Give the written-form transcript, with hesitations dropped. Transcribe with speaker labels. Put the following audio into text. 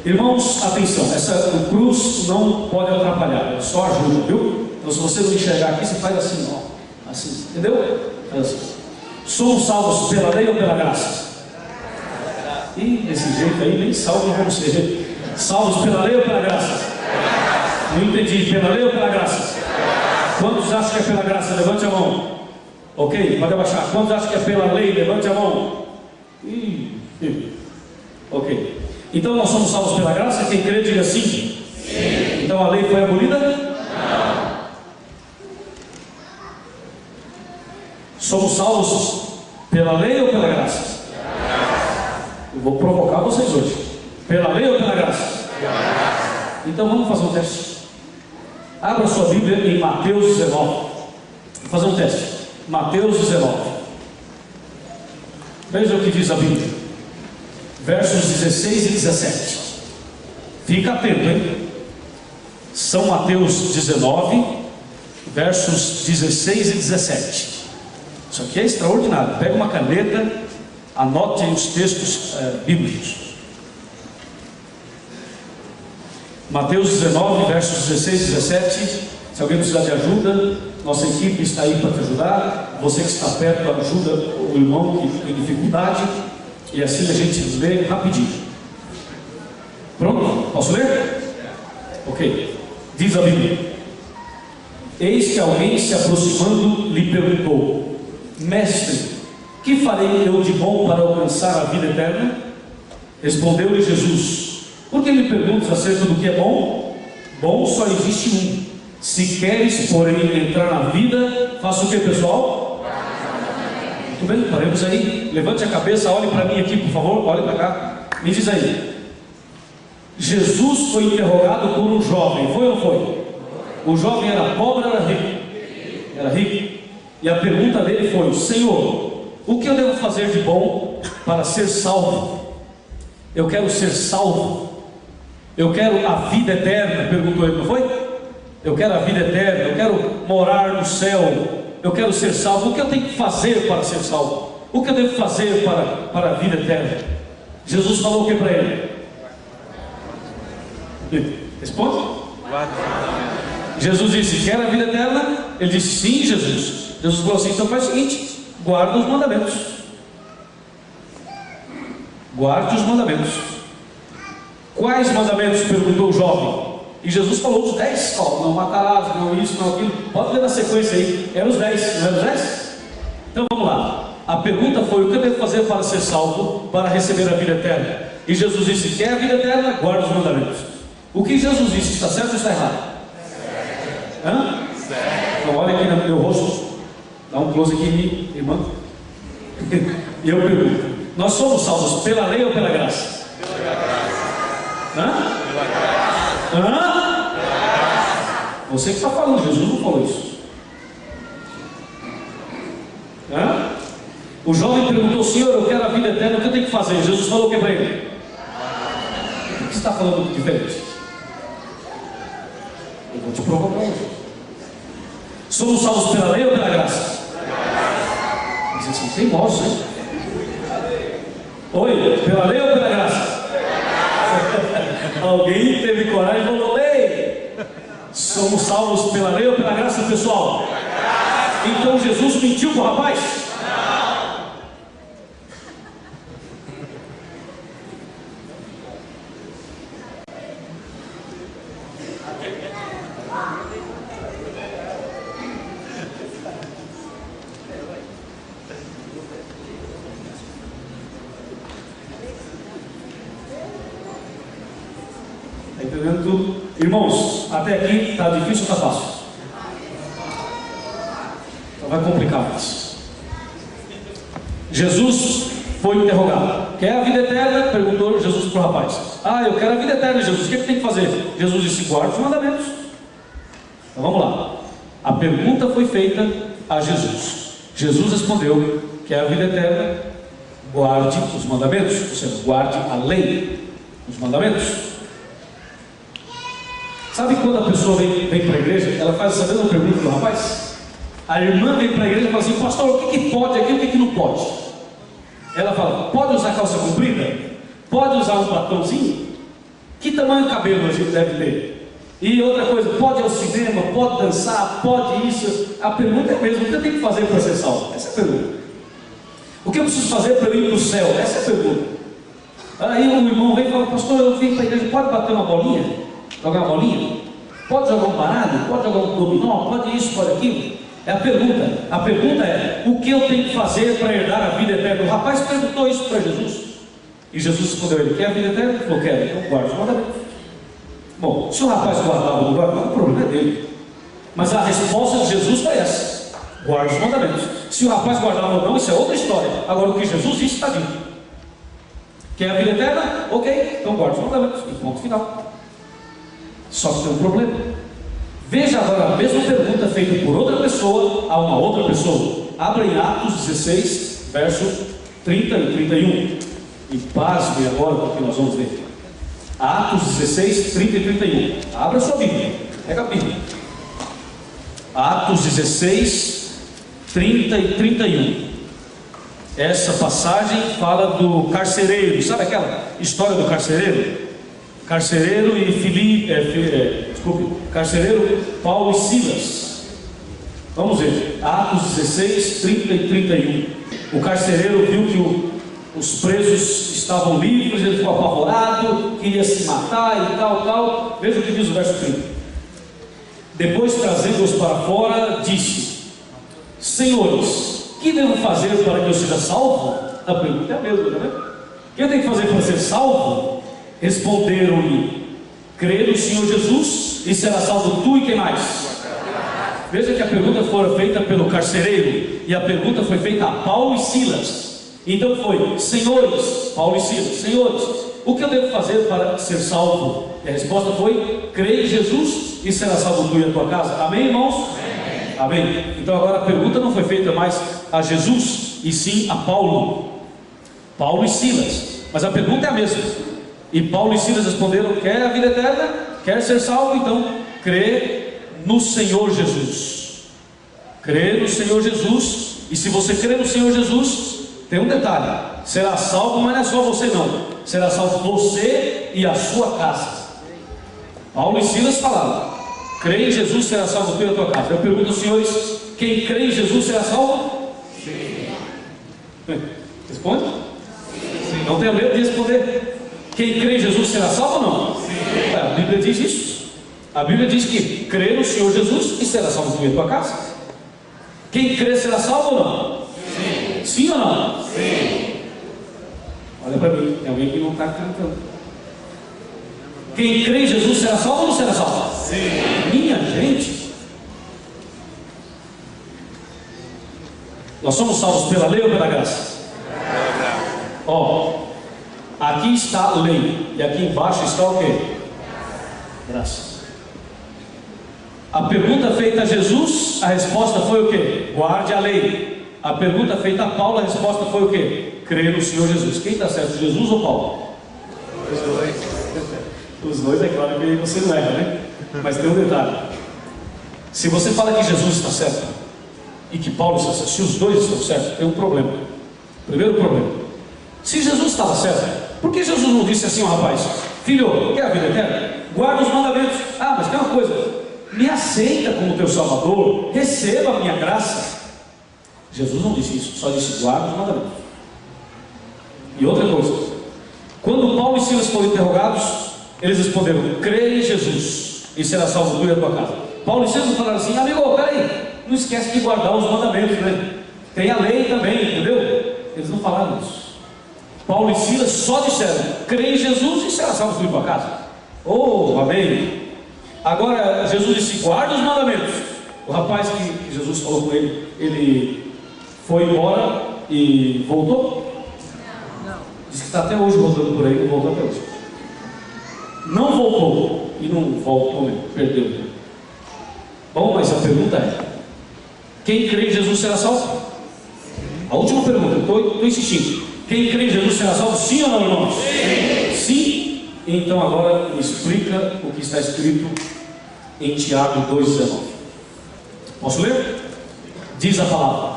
Speaker 1: Irmãos, atenção, essa cruz não pode atrapalhar, só ajuda, viu? Então se você não enxergar aqui, você faz assim, ó, assim, entendeu? Faz assim. Somos salvos pela lei ou pela graça? E desse jeito aí, nem salvos vamos ser. Salvos pela lei ou pela graça? Não entendi, pela lei ou pela graça? Quantos acham que é pela graça? Levante a mão. Ok, pode abaixar. Quantos acham que é pela lei? Levante a mão. Ok. Então nós somos salvos pela graça? Quem crê diga sim. Sim. Então a lei foi abolida? Não. Somos salvos pela lei ou pela graça? Eu vou provocar vocês hoje. Pela lei ou pela graça? Então vamos fazer um teste. Abra sua Bíblia em Mateus 19. Vou fazer um teste. Mateus 19. Veja o que diz a Bíblia. Versos 16 e 17. Fica atento, hein? São Mateus 19, versos 16 e 17. Isso aqui é extraordinário. Pega uma caneta, anote os textos bíblicos. Mateus 19, versos 16 e 17. Se alguém precisar de ajuda, nossa equipe está aí para te ajudar. Você que está perto, ajuda o irmão que tem dificuldade. E assim a gente lê rapidinho. Pronto? Posso ler? Ok. Diz a Bíblia: Eis que alguém se aproximando lhe perguntou: Mestre, que farei eu de bom para alcançar a vida eterna? Respondeu-lhe Jesus: Por que me perguntas acerca do que é bom? Bom só existe um. Se queres, porém, entrar na vida, faça o que, pessoal? Muito bem, paremos aí. Levante a cabeça, olhe para mim aqui, por favor. Olhe para cá. Me diz aí. Jesus foi interrogado por um jovem, foi ou não foi? O jovem era pobre ou era rico? Era rico. E a pergunta dele foi: Senhor, o que eu devo fazer de bom para ser salvo? Eu quero ser salvo. Eu quero a vida eterna, perguntou ele, não foi? Eu quero a vida eterna, eu quero morar no céu, eu quero ser salvo. O que eu tenho que fazer para ser salvo? O que eu devo fazer para a vida eterna? Jesus falou o que para ele? Responde. Jesus disse: quer a vida eterna? Ele disse: sim, Jesus. Jesus falou assim: então faz o seguinte, guarda os mandamentos. Guarde os mandamentos. Quais mandamentos? Perguntou o jovem. E Jesus falou os 10. Não matarás, não isso, não aquilo. Pode ler na sequência aí. Eram os 10, não eram os 10? Então vamos lá. A pergunta foi: o que eu devo fazer para ser salvo, para receber a vida eterna? E Jesus disse: quer a vida eterna? Guarda os mandamentos. O que Jesus disse, está certo ou está errado? Hã? Certo. Então olha aqui no meu rosto. Dá um close aqui em mim, irmã. E eu pergunto: nós somos salvos pela lei ou pela graça? Pela graça. Hã? Pela graça. Hã? Você que está falando, Jesus não falou isso. Hã? O jovem perguntou: Senhor, eu quero a vida eterna, o que eu tenho que fazer? Jesus falou o que para ele? O que você está falando diferente? Eu vou te provocar hoje. Somos salvos pela lei ou pela graça? Vocês são teimosos, hein? Oi, pela lei ou pela graça? Alguém teve coragem e falou: lei. Somos salvos pela lei ou pela graça, pessoal? Então Jesus mentiu para o rapaz? Está entendendo tudo? Irmãos, até aqui está difícil ou está fácil? Então vai complicar mais. Jesus foi interrogado: quer a vida eterna? Perguntou Jesus para o rapaz. Eu quero a vida eterna, Jesus. O que tem que fazer? Jesus disse: guarda os mandamentos. Então vamos lá. A pergunta foi feita a Jesus. Jesus respondeu: quer a vida eterna? Guarde os mandamentos. Ou seja, guarde a lei, os mandamentos. Sabe quando a pessoa vem para a igreja, ela faz essa mesma pergunta do rapaz? A irmã vem para a igreja e fala assim: pastor, o que pode aqui, o que não pode? Ela fala: pode usar calça comprida? Pode usar um batomzinho? O tamanho do cabelo a gente deve ter? E outra coisa, pode ir ao cinema, pode dançar, pode isso. A pergunta é mesmo, o que eu tenho que fazer para ser salvo? Essa é a pergunta. O que eu preciso fazer para eu ir para o céu? Essa é a pergunta. Aí o irmão vem e fala, pastor, eu vim para a igreja, pode bater uma bolinha? Jogar uma bolinha? Pode jogar um baralho? Pode jogar um dominó? Pode isso, pode aquilo? É a pergunta. A pergunta é, o que eu tenho que fazer para herdar a vida eterna? O rapaz perguntou isso para Jesus. E Jesus respondeu, ele quer a vida eterna? Ele falou, quero, então guarda os mandamentos. Bom, se o rapaz guardava ou não guardava, o problema é dele. Mas a resposta de Jesus foi essa: guarda os mandamentos. Se o rapaz guardava ou não, isso é outra história. Agora, o que Jesus disse está dito. Quer a vida eterna? Ok, então guarda os mandamentos. E ponto final. Só que tem um problema. Veja agora a mesma pergunta feita por outra pessoa a uma outra pessoa. Abra em Atos 16, versos 30 e 31. E pasme agora porque nós vamos ver. Atos 16, 30 e 31. Abra sua Bíblia. Pega a Bíblia. Atos 16, 30 e 31. Essa passagem fala do carcereiro. Sabe aquela história do carcereiro? Carcereiro e carcereiro Paulo e Silas. Vamos ver. Atos 16, 30 e 31. O carcereiro viu que os presos estavam livres, ele ficou apavorado, queria se matar e tal. Veja o que diz o verso 30. Depois, trazendo-os para fora, disse: Senhores, que devo fazer para que eu seja salvo? A pergunta é a mesma, não é? O que eu tenho que fazer para ser salvo? Responderam-lhe: crê no Senhor Jesus e será salvo tu e quem mais? Veja que a pergunta foi feita pelo carcereiro e a pergunta foi feita a Paulo e Silas. Então foi: senhores, Paulo e Silas, senhores, o que eu devo fazer para ser salvo? E a resposta foi: crê em Jesus e será salvo tu e a tua casa. Amém, irmãos? Amém. Amém. Então agora a pergunta não foi feita mais a Jesus, e sim a Paulo e Silas. Mas a pergunta é a mesma. E Paulo e Silas responderam: quer a vida eterna? Quer ser salvo? Então crê no Senhor Jesus. Crê no Senhor Jesus. E se você crê no Senhor Jesus, tem um detalhe: será salvo, mas não é só você não. Será salvo você e a sua casa. Paulo e Silas falaram: crê em Jesus, será salvo tu e a tua casa. Eu pergunto aos senhores: quem crê em Jesus será salvo? Sim. Responde? Sim. Não tenha medo de responder. Quem crê em Jesus será salvo ou não? Sim. A Bíblia diz isso. A Bíblia diz que crê no Senhor Jesus e será salvo tu e a tua casa. Quem crê será salvo ou não? Sim. Sim ou não? Sim. Olha para mim, tem alguém que não está acreditando. Quem crê em Jesus será salvo ou não será salvo? Sim. Minha gente, nós somos salvos pela lei ou pela graça? Ó, aqui está a lei e aqui embaixo está o quê? Graça. A pergunta feita a Jesus, a resposta foi o quê? Guarde a lei. A pergunta feita a Paulo, a resposta foi o quê? Crer no Senhor Jesus. Quem está certo, Jesus ou Paulo? Os dois. Os dois, é claro que você não erra, né? Mas tem um detalhe: se você fala que Jesus está certo e que Paulo está certo, se os dois estão certos, tem um problema. Primeiro problema: se Jesus estava certo, por que Jesus não disse assim ao rapaz: filho, quer a vida eterna? Guarda os mandamentos. Ah, mas tem uma coisa: me aceita como teu Salvador, receba a minha graça. Jesus não disse isso, só disse: guarda os mandamentos. E outra coisa: quando Paulo e Silas foram interrogados, eles responderam: crê em Jesus e será salvo tu e a tua casa. Paulo e Silas falaram assim: amigo, peraí, não esquece de guardar os mandamentos, né? Tem a lei também, entendeu? Eles não falaram isso. Paulo e Silas só disseram: crê em Jesus e será salvo tu e a tua casa. Oh, amém. Agora Jesus disse: guarda os mandamentos. O rapaz que Jesus falou com ele, ele foi embora e voltou? Diz que está até hoje rodando por aí, não voltou até hoje. Não voltou, e não voltou mesmo, perdeu. Bom, mas a pergunta é: quem crê em Jesus será salvo? A última pergunta, estou insistindo: quem crê em Jesus será salvo, sim ou não, irmãos? Sim. Sim? Então agora me explica o que está escrito em Tiago 2,19. Posso ler? Diz a palavra: